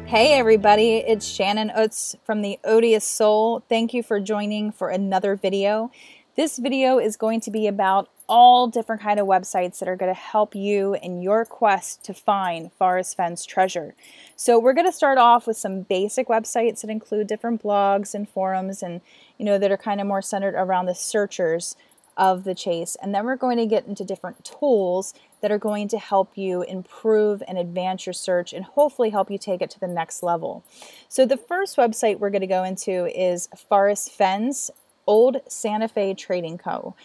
Hey everybody, it's Shannon Utz from the Odious Soul. Thank you for joining for another video. This video is going to be about all different kind of websites that are going to help you in your quest to find Forrest Fenn's treasure. So we're going to start off with some basic websites that include different blogs and forums and that are kind of more centered around the searchers of the chase. And then we're going to get into different tools that are going to help you improve and advance your search and hopefully help you take it to the next level. So the first website we're going to go into is Forrest Fenn's Old Santa Fe Trading Co.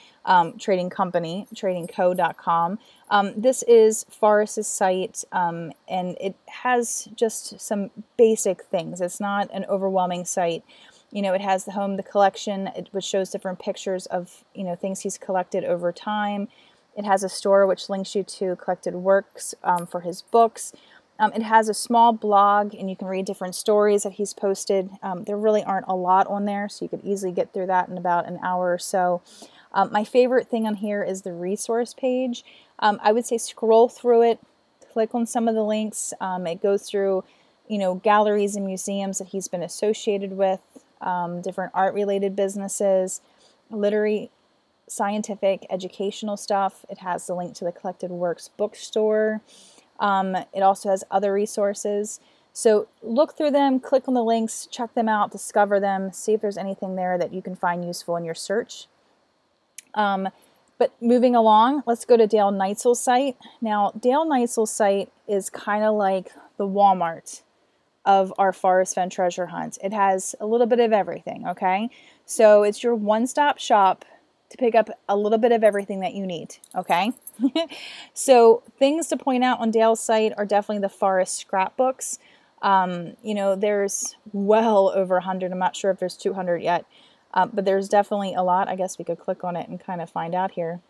Trading Company, tradingco.com. This is Forrest's site, and it has just some basic things. It's not an overwhelming site. It has the home, the collection, which shows different pictures of, things he's collected over time. It has a store which links you to collected works for his books. It has a small blog, and you can read different stories that he's posted. There really aren't a lot on there, so you could easily get through that in about an hour or so. My favorite thing on here is the resource page. I would say scroll through it, click on some of the links. It goes through, galleries and museums that he's been associated with, different art-related businesses, literary, scientific, educational stuff. It has the link to the Collected Works bookstore. It also has other resources. So look through them, click on the links, check them out, discover them, see if there's anything there that you can find useful in your search. But moving along, let's go to Dale Neitzel's site. Now, Dale Neitzel's site is kind of like the Walmart of our Forrest Fenn treasure hunt. It has a little bit of everything, okay? So it's your one-stop shop to pick up a little bit of everything that you need, okay? So things to point out on Dale's site are definitely the Forrest scrapbooks. There's well over 100. I'm not sure if there's 200 yet, but there's definitely a lot. I guess we could click on it and kind of find out here.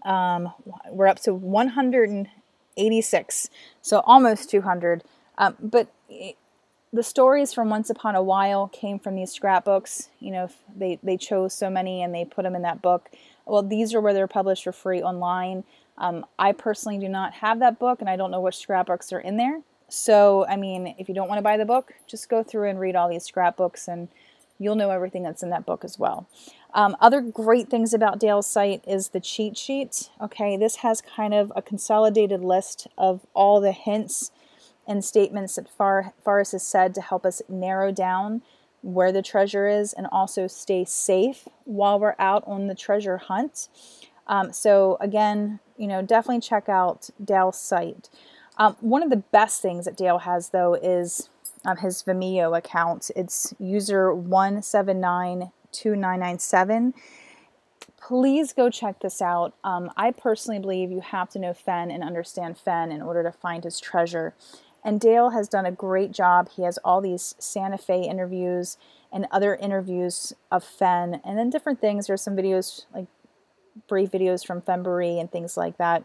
We're up to 186, so almost 200. But the stories from Once Upon a While came from these scrapbooks. They chose so many and they put them in that book. Well, these are where they're published for free online. I personally do not have that book, and I don't know which scrapbooks are in there. So, if you don't want to buy the book, just go through and read all these scrapbooks, and you'll know everything that's in that book as well. Other great things about Dale's site is the cheat sheet. Okay, this has kind of a consolidated list of all the hints and statements that Forrest has said to help us narrow down where the treasure is and also stay safe while we're out on the treasure hunt. So again, definitely check out Dale's site. One of the best things that Dale has, though, is his Vimeo account. It's user 1792997. Please go check this out. I personally believe you have to know Fenn and understand Fenn in order to find his treasure. And Dale has done a great job. He has all these Santa Fe interviews and other interviews of Fenn, and then different things. There's some videos, like brief videos from Fembury and things like that.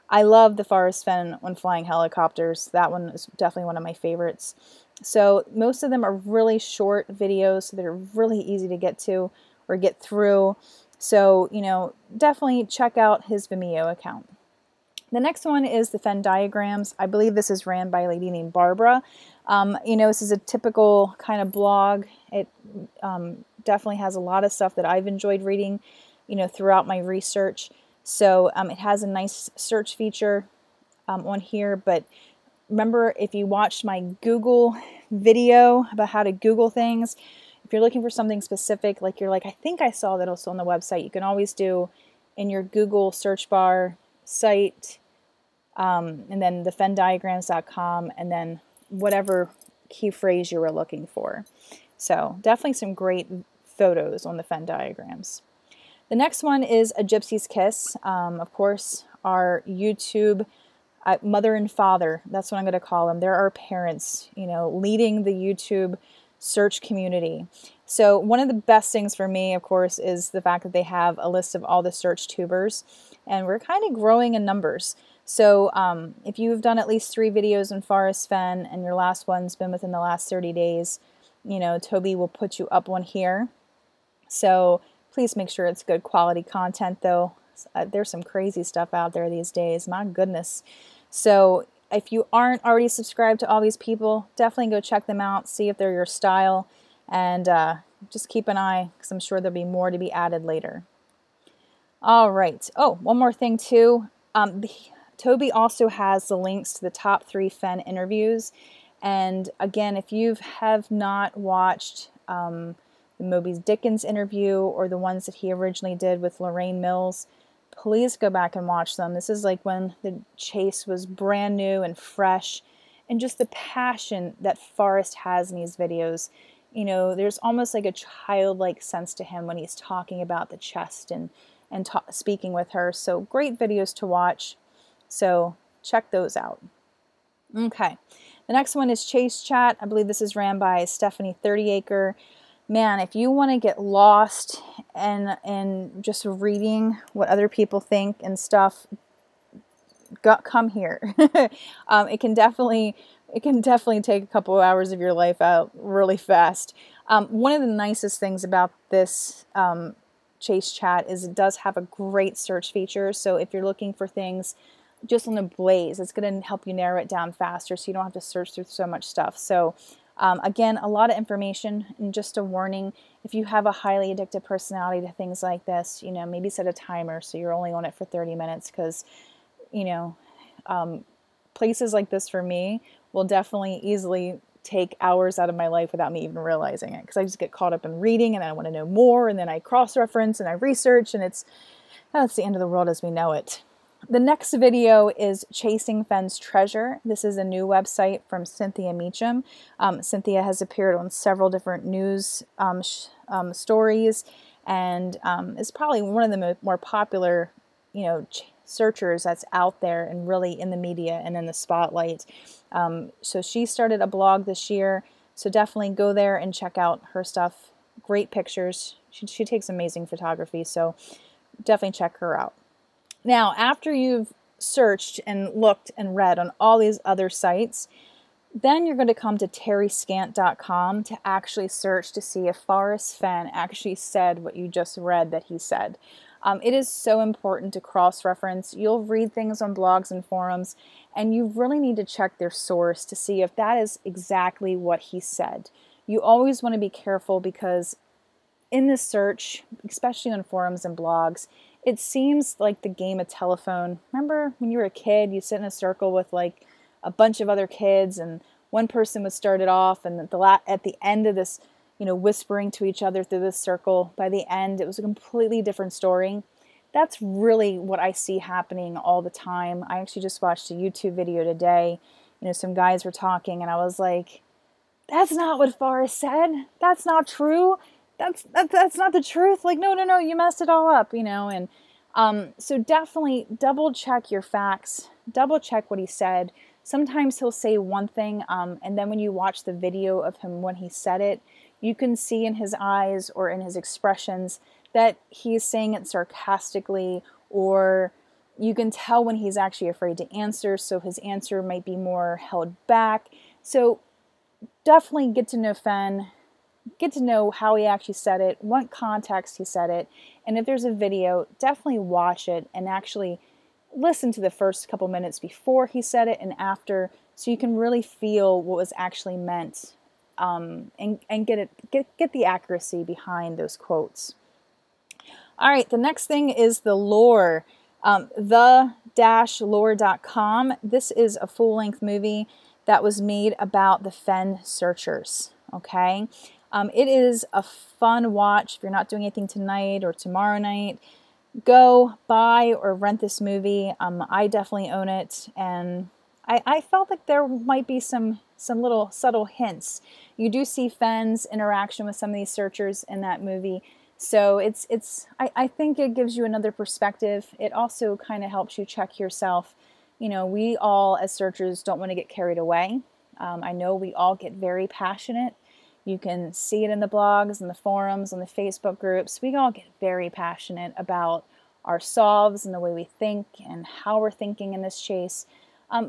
I love the Forrest Fenn on flying helicopters. That one is definitely one of my favorites. So most of them are really short videos, so they're really easy to get to or get through. So, definitely check out his Vimeo account. The next one is the Fen Diagrams. I believe this is ran by a lady named Barbara. This is a typical kind of blog. It definitely has a lot of stuff that I've enjoyed reading, throughout my research. So it has a nice search feature on here. But remember, if you watched my Google video about how to Google things, if you're looking for something specific, like you're like, I think I saw that also on the website, you can always do in your Google search bar site, and then the fendiagrams.com, and then whatever key phrase you were looking for. So definitely some great photos on the Fen Diagrams. The next one is A Gypsy's Kiss. Of course, our YouTube mother and father, that's what I'm going to call them. They're our parents, leading the YouTube search community. So one of the best things for me, of course, is the fact that they have a list of all the search tubers, and we're kind of growing in numbers. So if you've done at least 3 videos on Forrest Fenn and your last one's been within the last 30 days, Toby will put you up one here. So please make sure it's good quality content, though. There's some crazy stuff out there these days. My goodness. So if you aren't already subscribed to all these people, definitely go check them out, see if they're your style, and just keep an eye, because I'm sure there'll be more to be added later. All right. Oh, one more thing too. Toby also has the links to the top 3 Fen interviews. And again, if you have not watched the Moby Dickens interview or the ones that he originally did with Lorraine Mills, please go back and watch them. This is like when the chase was brand new and fresh, and just the passion that Forrest has in these videos. You know, there's almost like a childlike sense to him when he's talking about the chest and speaking with her. So great videos to watch. So check those out. Okay. The next one is Chase Chat. I believe this is ran by Stephanie 30acre. Man, if you want to get lost and just reading what other people think and stuff, come here. It can definitely take a couple of hours of your life out really fast. One of the nicest things about this Chase Chat is it does have a great search feature. So if you're looking for things just on a blaze, it's going to help you narrow it down faster, so you don't have to search through so much stuff. So again, a lot of information, and just a warning, if you have a highly addictive personality to things like this, you know, maybe set a timer so you're only on it for 30 minutes, because, you know, places like this for me will definitely easily take hours out of my life without me even realizing it, because I just get caught up in reading and I want to know more, and then I cross-reference and I research, and that's the end of the world as we know it. The next video is Chasing Fen's Treasure. This is a new website from Cynthia Meacham. Cynthia has appeared on several different news stories, and is probably one of the more popular, you know, searchers that's out there and really in the media and in the spotlight. So she started a blog this year, so definitely go there and check out her stuff. Great pictures. She takes amazing photography, so definitely check her out. Now, after you've searched and looked and read on all these other sites, then you're going to come to terryscant.com to actually search to see if Forrest Fenn actually said what you just read that he said. It is so important to cross-reference. You'll read things on blogs and forums, and you really need to check their source to see if that is exactly what he said. You always want to be careful, because in this search, especially on forums and blogs, it seems like the game of telephone. Remember when you were a kid, you sit in a circle with like a bunch of other kids, and one person would start it off, and at the end of this, you know, whispering to each other through this circle, by the end, it was a completely different story. That's really what I see happening all the time. I actually just watched a YouTube video today. You know, some guys were talking, and I was like, that's not what Forrest said. That's not true. That's not the truth. Like, no, you messed it all up, you know. And so definitely double check your facts, double check what he said. Sometimes he'll say one thing, and then when you watch the video of him when he said it, you can see in his eyes or in his expressions that he's saying it sarcastically, or you can tell when he's actually afraid to answer, so his answer might be more held back. So definitely get to know Fen. Get to know how he actually said it, what context he said it, and if there's a video, definitely watch it and actually listen to the first couple minutes before he said it and after, so you can really feel what was actually meant, and get the accuracy behind those quotes. All right, the next thing is the lore, the-lore.com. This is a full-length movie that was made about the Fen searchers. Okay. It is a fun watch. If you're not doing anything tonight or tomorrow night, go buy or rent this movie. I definitely own it, and I felt like there might be some little subtle hints. You do see Fen's interaction with some of these searchers in that movie, so I think it gives you another perspective. It also kind of helps you check yourself. You know, we all as searchers don't want to get carried away. I know we all get very passionate. You can see it in the blogs and the forums and the Facebook groups. We all get very passionate about our solves and the way we think and how we're thinking in this chase.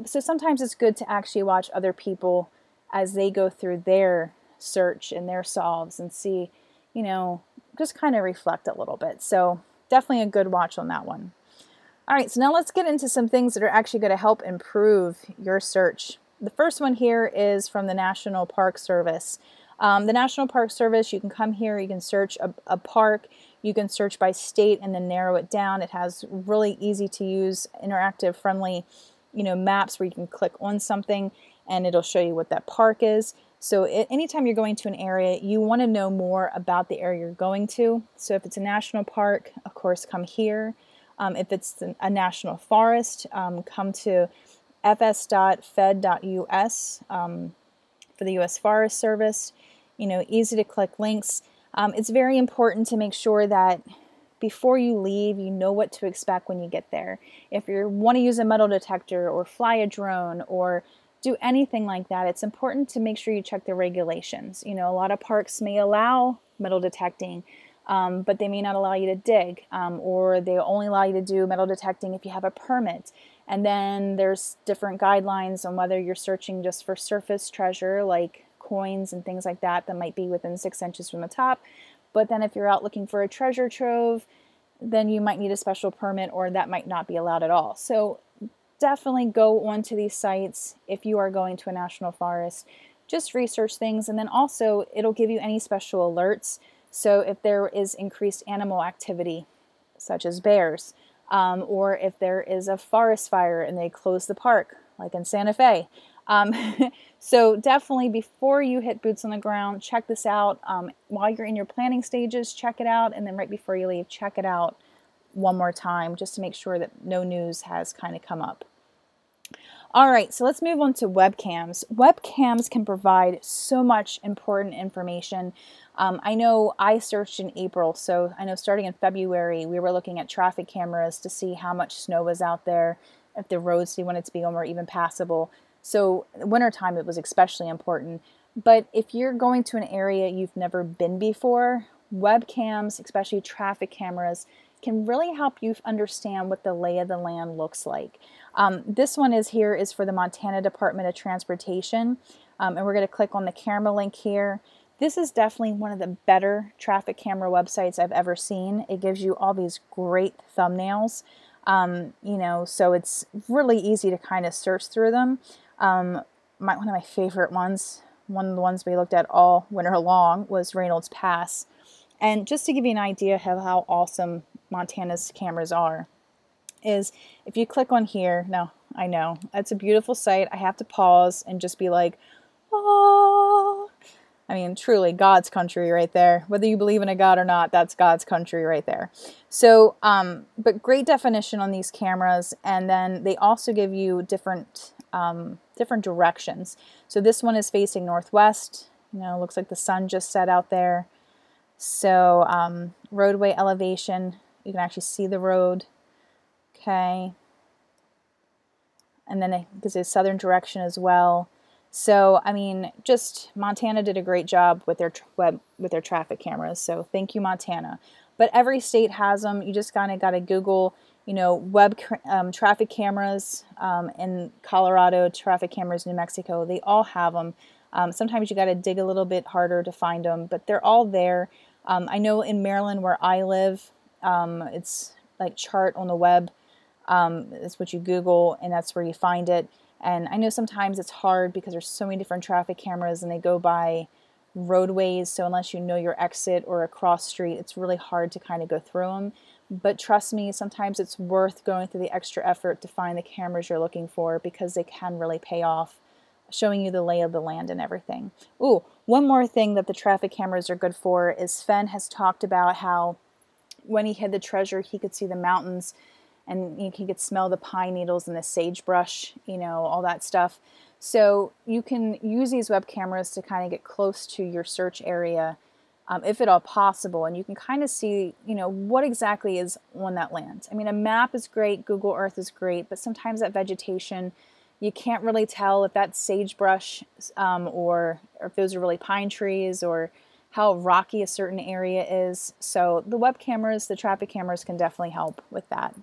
So sometimes it's good to actually watch other people as they go through their search and their solves and see, you know, just kind of reflect a little bit. So definitely a good watch on that one. All right, so now let's get into some things that are actually going to help improve your search. The first one here is from the National Park Service. The National Park Service, you can come here, you can search a park, you can search by state and then narrow it down. It has really easy to use, interactive, friendly, maps where you can click on something and it'll show you what that park is. So anytime you're going to an area, you want to know more about the area you're going to. So if it's a national park, of course, come here. If it's a national forest, come to fs.fed.us for the U.S. Forest Service. Easy to click links. It's very important to make sure that before you leave, you know what to expect when you get there. If you want to use a metal detector or fly a drone or do anything like that, it's important to make sure you check the regulations. A lot of parks may allow metal detecting, but they may not allow you to dig, or they only allow you to do metal detecting if you have a permit. And then there's different guidelines on whether you're searching just for surface treasure like coins and things like that might be within 6 inches from the top. But then if you're out looking for a treasure trove, then you might need a special permit, or that might not be allowed at all. So definitely go onto these sites if you are going to a national forest. Just research things, and then also it'll give you any special alerts. So if there is increased animal activity, such as bears, or if there is a forest fire and they close the park, like in Santa Fe. So definitely before you hit boots on the ground, check this out. While you're in your planning stages, check it out. And then right before you leave, check it out one more time just to make sure that no news has kind of come up. All right, so let's move on to webcams. Webcams can provide so much important information. I know I searched in April, so I know starting in February, we were looking at traffic cameras to see how much snow was out there, if the roads we wanted to be on were even passable. So wintertime, it was especially important. But if you're going to an area you've never been before, webcams, especially traffic cameras, can really help you understand what the lay of the land looks like. This one is for the Montana Department of Transportation, and we're going to click on the camera link here. This is definitely one of the better traffic camera websites I've ever seen. It gives you all these great thumbnails, so it's really easy to kind of search through them. One of my favorite ones, one of the ones we looked at all winter long, was Reynolds Pass. And just to give you an idea of how awesome Montana's cameras are, is if you click on here, now I know it's a beautiful site. I have to pause and just be like, oh, I mean, truly God's country right there. Whether you believe in a God or not, that's God's country right there. So, but great definition on these cameras. And then they also give you different directions. So this one is facing northwest. Looks like the sun just set out there. So roadway elevation, you can actually see the road. Okay. And then it gives a southern direction as well. So, I mean, just Montana did a great job with their traffic cameras. So thank you, Montana. But every state has them. You just kind of got to Google, traffic cameras in Colorado, traffic cameras in New Mexico. They all have them. Sometimes you got to dig a little bit harder to find them, but they're all there. I know in Maryland where I live, it's like chart on the web. It's what you Google, and that's where you find it. And I know sometimes it's hard because there's so many different traffic cameras and they go by roadways. So unless you know your exit or a cross street, it's really hard to kind of go through them. But trust me, sometimes it's worth going through the extra effort to find the cameras you're looking for, because they can really pay off, showing you the lay of the land and everything. Ooh, one more thing that the traffic cameras are good for is Fen has talked about how when he hid the treasure, he could see the mountains, and he could smell the pine needles and the sagebrush, all that stuff. So you can use these web cameras to kind of get close to your search area, if at all possible. And you can kind of see, what exactly is on that land. I mean, a map is great, Google Earth is great, but sometimes that vegetation, you can't really tell if that's sagebrush, or if those are really pine trees, or how rocky a certain area is. So the web cameras, the traffic cameras can definitely help with that.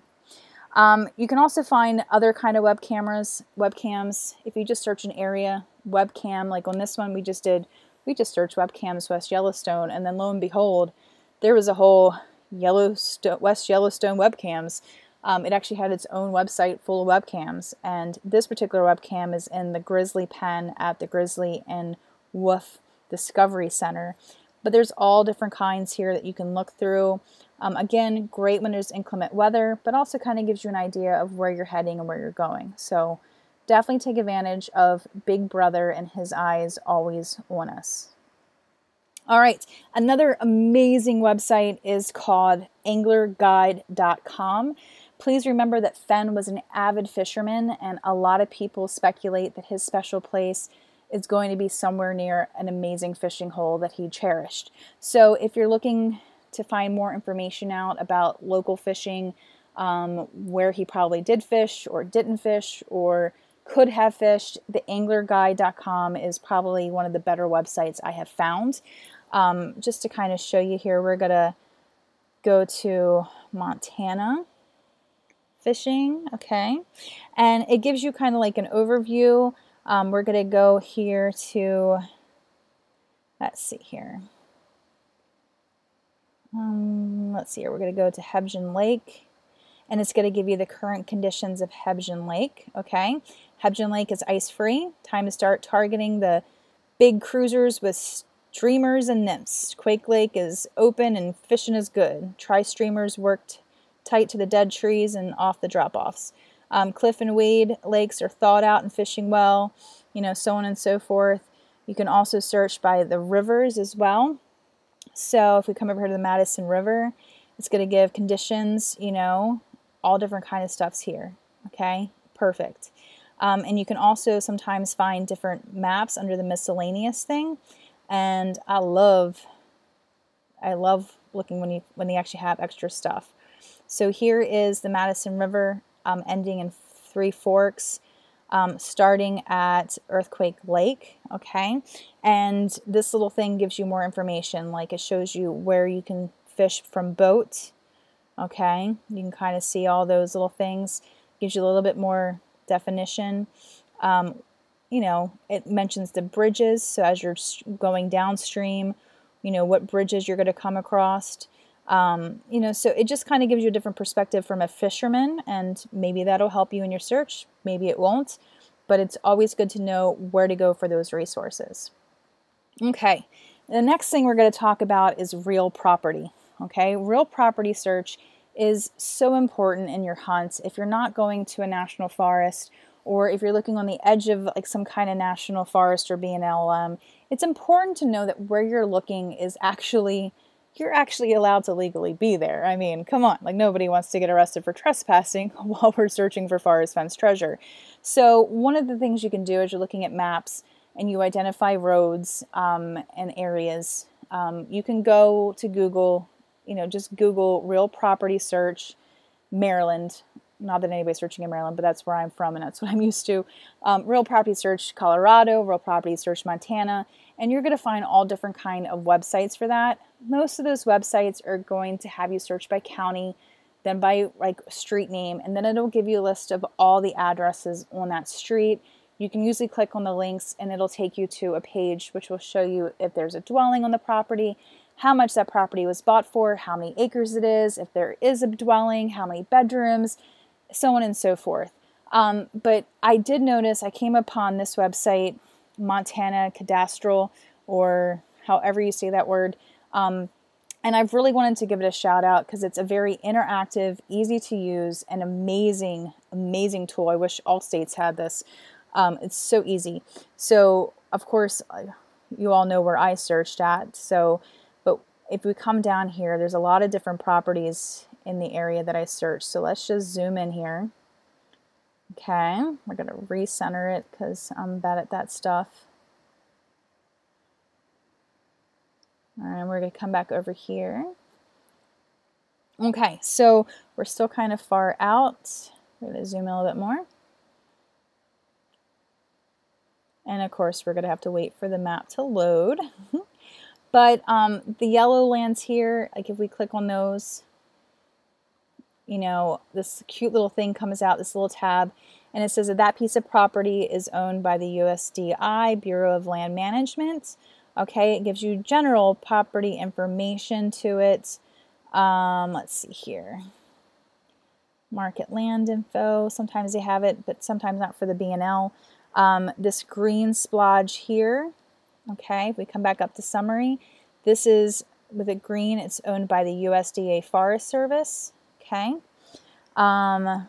You can also find other kind of webcams. If you just search an area, webcam, like on this one we just searched webcams West Yellowstone, and then lo and behold, there was a whole, West Yellowstone webcams. It actually had its own website full of webcams, and this particular webcam is in the grizzly pen at the Grizzly and Wolf Discovery Center. But there's all different kinds here that you can look through. Again, great when there's inclement weather, but also kind of gives you an idea of where you're heading and where you're going. So definitely take advantage of Big Brother and his eyes always on us. All right, another amazing website is called anglerguide.com. Please remember that Fen was an avid fisherman, and a lot of people speculate that his special place is going to be somewhere near an amazing fishing hole that he cherished. So if you're looking to find more information out about local fishing, where he probably did fish or didn't fish or could have fished, the anglerguide.com is probably one of the better websites I have found. Just to kind of show you here, we're going to go to Montana fishing, okay, and it gives you kind of like an overview. We're going to go here to, let's see here, we're going to go to Hebgen Lake, and it's going to give you the current conditions of Hebgen Lake, okay. Hebgen Lake is ice-free. Time to start targeting the big cruisers with streamers and nymphs. Quake Lake is open and fishing is good. Try streamers worked tight to the dead trees and off the drop-offs. Cliff and Wade lakes are thawed out and fishing well, you know, so on and so forth. You can also search by the rivers as well. So if we come over here to the Madison River, it's going to give conditions, you know, all different kind of stuffs here. Okay, perfect. And you can also sometimes find different maps under the miscellaneous thing. And I love looking when they actually have extra stuff. So here is the Madison River ending in Three Forks, starting at Earthquake Lake, okay? And this little thing gives you more information, like it shows you where you can fish from boat, okay? You can kind of see all those little things, gives you a little bit more definition. You know, it mentions the bridges, so as you're going downstream, you know, what bridges you're going to come across. You know, so it just kind of gives you a different perspective from a fisherman, and maybe that'll help you in your search. Maybe it won't, but it's always good to know where to go for those resources. Okay, the next thing we're going to talk about is real property. Okay, real property search is so important in your hunts. If you're not going to a national forest, or if you're looking on the edge of like some kind of national forest or BNLM, it's important to know that where you're looking is actually, you're actually allowed to legally be there. I mean, come on, like nobody wants to get arrested for trespassing while we're searching for Forrest Fenn's treasure. So one of the things you can do as you're looking at maps and you identify roads and areas, you can go to Google, you know, just Google real property search Maryland. Not that anybody's searching in Maryland, but that's where I'm from and that's what I'm used to. Real property search Colorado, real property search Montana, and you're going to find all different kind of websites for that. Most of those websites are going to have you search by county, then by like street name, and then it'll give you a list of all the addresses on that street. You can usually click on the links and it'll take you to a page which will show you if there's a dwelling on the property, how much that property was bought for, how many acres it is, if there is a dwelling, how many bedrooms, so on and so forth. But I did notice I came upon this website, Montana Cadastral, or however you say that word, and I've really wanted to give it a shout out because it's a very interactive, easy to use, and amazing, amazing tool. I wish all states had this. It's so easy. So of course, you all know where I searched at. So, but if we come down here, there's a lot of different properties in the area that I searched. So let's just zoom in here. Okay, we're going to recenter it because I'm bad at that stuff. All right, we're going to come back over here. Okay, so we're still kind of far out. We're going to zoom in a little bit more. And of course, we're going to have to wait for the map to load. But the yellow lands here, like if we click on those, you know, this cute little thing comes out, this little tab, and it says that that piece of property is owned by the USDI, Bureau of Land Management. Okay, it gives you general property information to it. Let's see here. Market land info. Sometimes they have it, but sometimes not for the B&L. This green splodge here. Okay, if we come back up to summary, this is with it green. It's owned by the USDA Forest Service. Okay. And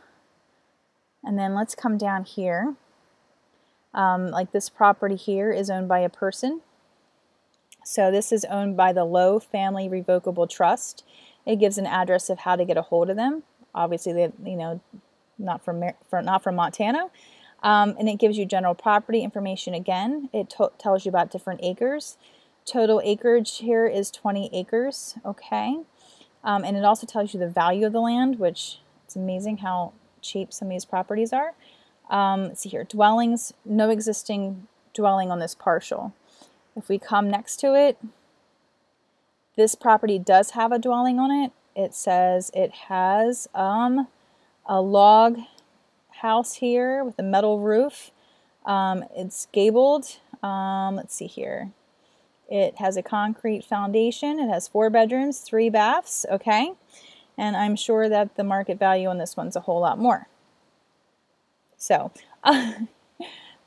then let's come down here. Like this property here is owned by a person. So this is owned by the Lowe Family Revocable Trust. It gives an address of how to get a hold of them. Obviously, they, you know, not from Montana. And it gives you general property information again. It tells you about different acres. Total acreage here is 20 acres. Okay. And it also tells you the value of the land, which it's amazing how cheap some of these properties are. Let's see here. Dwellings, no existing dwelling on this parcel. If we come next to it, this property does have a dwelling on it. It says it has a log house here with a metal roof. It's gabled. Let's see here. It has a concrete foundation. It has 4 bedrooms, 3 baths. Okay. And I'm sure that the market value on this one's a whole lot more. So,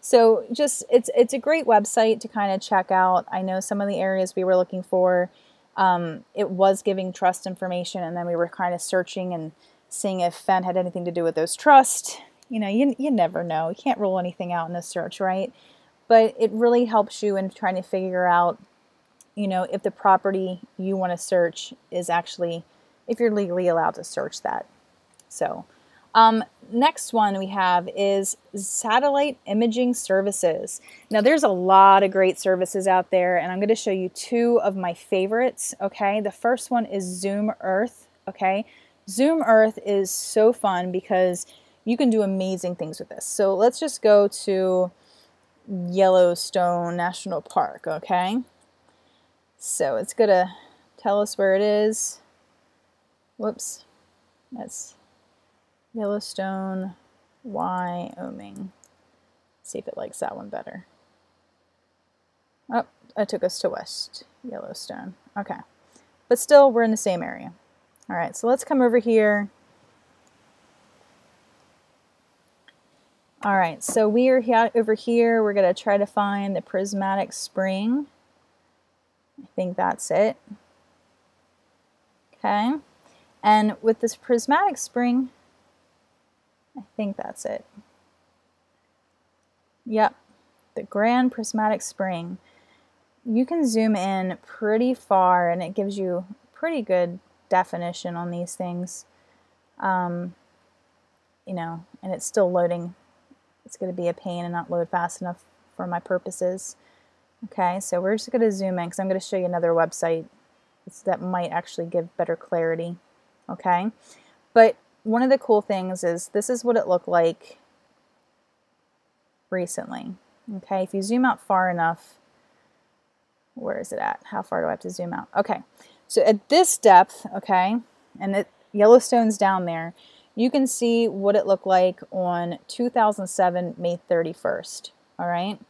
so just it's a great website to kind of check out. I know some of the areas we were looking for, it was giving trust information, and then we were kind of searching and seeing if Fen had anything to do with those trusts. You know, you never know. You can't rule anything out in this search, right? But it really helps you in trying to figure out, you know, if the property you want to search is actually, if you're legally allowed to search that. So, next one we have is satellite imaging services. Now there's a lot of great services out there, and I'm going to show you 2 of my favorites. Okay. The first one is Zoom Earth. Okay. Zoom Earth is so fun because you can do amazing things with this. So let's just go to Yellowstone National Park. Okay. So it's going to tell us where it is. Whoops. That's Yellowstone, Wyoming. Let's see if it likes that one better. Oh, it took us to West Yellowstone. Okay. But still, we're in the same area. All right, so let's come over here. All right, so we are here, over here. We're going to try to find the prismatic spring. I think that's it. Okay. And with this prismatic spring, I think that's it. Yep, the Grand Prismatic Spring. You can zoom in pretty far, and it gives you pretty good definition on these things. You know, and it's still loading. It's going to be a pain and not load fast enough for my purposes. Okay, so we're just going to zoom in because I'm going to show you another website that might actually give better clarity. Okay, but one of the cool things is this is what it looked like recently. Okay, if you zoom out far enough, where is it at? How far do I have to zoom out? Okay, so at this depth, okay, and Yellowstone's down there, you can see what it looked like on 2007, May 31st. All right,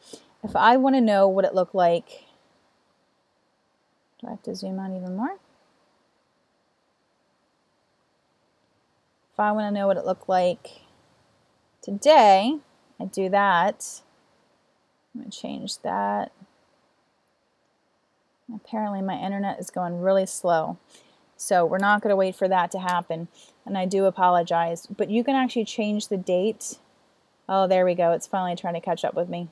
if I want to know what it looked like, do I have to zoom out even more? If I want to know what it looked like today, I do that. I'm going to change that. Apparently my internet is going really slow, so we're not going to wait for that to happen, and I do apologize, but you can actually change the date. Oh, there we go. It's finally trying to catch up with me.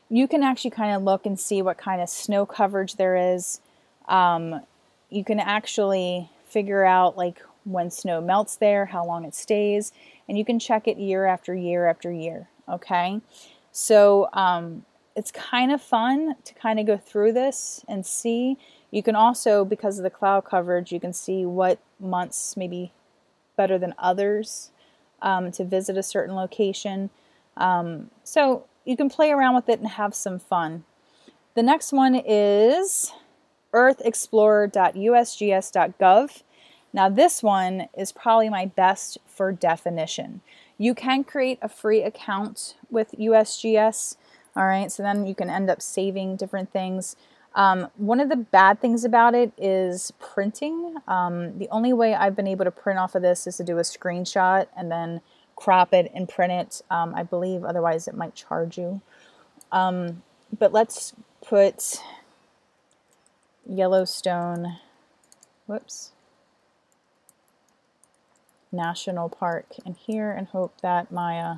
You can actually kind of look and see what kind of snow coverage there is. You can actually figure out like when snow melts there, how long it stays, and you can check it year after year after year. Okay, so it's kind of fun to kind of go through this and see. You can also, because of the cloud coverage, you can see what months may be better than others to visit a certain location. So you can play around with it and have some fun. The next one is earthexplorer.usgs.gov. Now this one is probably my best for definition. You can create a free account with USGS. All right, so then you can end up saving different things. One of the bad things about it is printing. The only way I've been able to print off of this is to do a screenshot and then crop it and print it. I believe otherwise it might charge you. But let's put Yellowstone, whoops, National Park in here and hope that my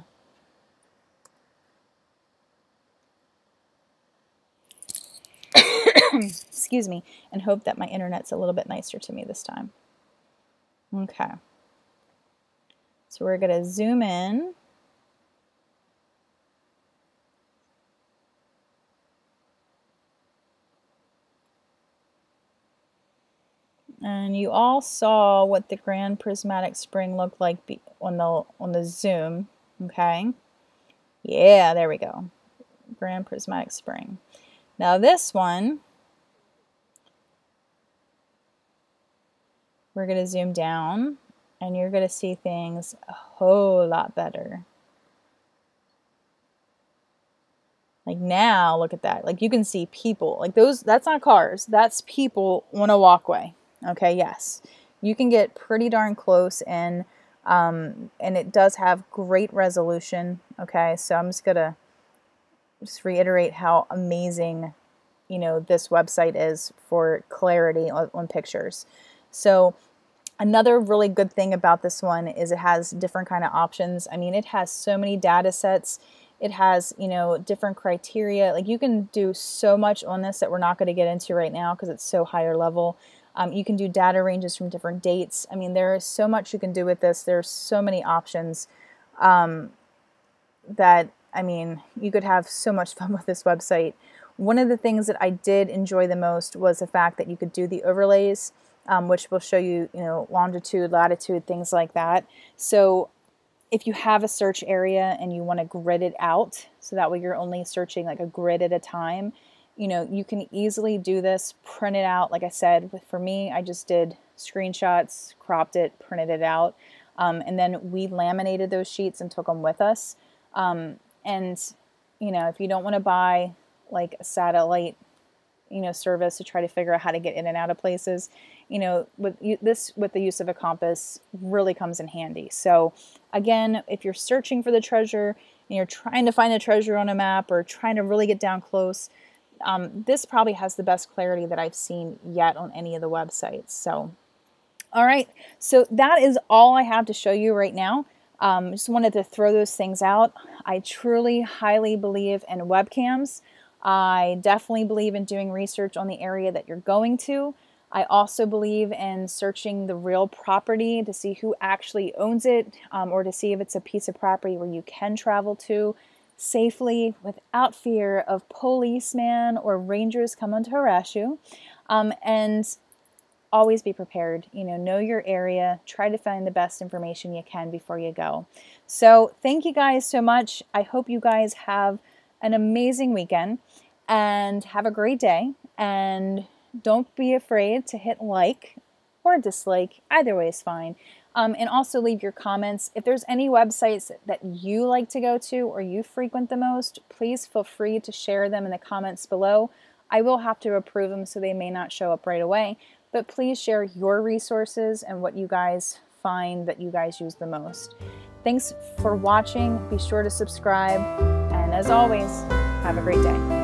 excuse me, and hope that my internet's a little bit nicer to me this time. Okay. So we're going to zoom in. And you all saw what the Grand Prismatic Spring looked like on the zoom, okay? Yeah, there we go. Grand Prismatic Spring. Now this one, we're going to zoom down and you're going to see things a whole lot better. Like now, look at that. Like you can see people. Like those, that's not cars. That's people on a walkway. Okay, yes. You can get pretty darn close and it does have great resolution. Okay, so I'm just going to reiterate how amazing, you know, this website is for clarity on pictures. So another really good thing about this one is it has different kind of options. I mean, it has so many data sets. It has, you know, different criteria. Like you can do so much on this that we're not going to get into right now because it's so higher level. You can do data ranges from different dates. I mean, there is so much you can do with this. There's so many options that, I mean, you could have so much fun with this website. One of the things that I did enjoy the most was the fact that you could do the overlays, which will show you, you know, longitude, latitude, things like that. So if you have a search area and you want to grid it out, so that way you're only searching like a grid at a time, you know, you can easily do this, print it out. Like I said, for me, I just did screenshots, cropped it, printed it out, and then we laminated those sheets and took them with us. And, you know, if you don't want to buy like a satellite, you know, service to try to figure out how to get in and out of places, you know, with the use of a compass really comes in handy. So again, if you're searching for the treasure and you're trying to find a treasure on a map or trying to really get down close, this probably has the best clarity that I've seen yet on any of the websites. So, all right. So that is all I have to show you right now. Just wanted to throw those things out. I truly, highly believe in webcams. I definitely believe in doing research on the area that you're going to. I also believe in searching the real property to see who actually owns it, or to see if it's a piece of property where you can travel to safely without fear of policemen or rangers coming to harass you. And always be prepared, you know your area, try to find the best information you can before you go. So thank you guys so much. I hope you guys have an amazing weekend and have a great day. And don't be afraid to hit like or dislike. Either way is fine. And also leave your comments. If there's any websites that you like to go to or you frequent the most, please feel free to share them in the comments below. I will have to approve them, so they may not show up right away. But please share your resources and what you guys find that you guys use the most. Thanks for watching. Be sure to subscribe. And as always, have a great day.